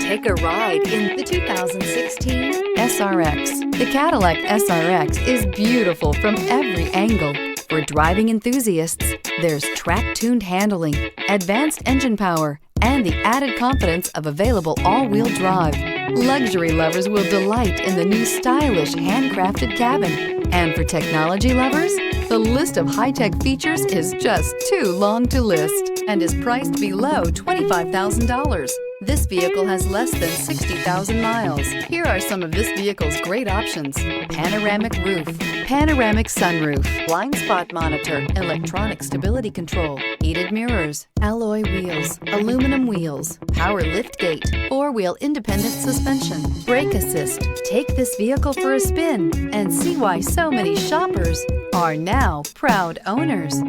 Take a ride in the 2016 SRX. The Cadillac SRX is beautiful from every angle. For driving enthusiasts, there's track-tuned handling, advanced engine power, and the added confidence of available all-wheel drive. Luxury lovers will delight in the new stylish handcrafted cabin. And for technology lovers, the list of high-tech features is just too long to list and is priced below $25,000. This vehicle has less than 60,000 miles. Here are some of this vehicle's great options: panoramic roof, panoramic sunroof, blind spot monitor, electronic stability control, heated mirrors, alloy wheels, aluminum wheels, power liftgate, four-wheel independent suspension, brake assist. Take this vehicle for a spin and see why so many shoppers are now proud owners.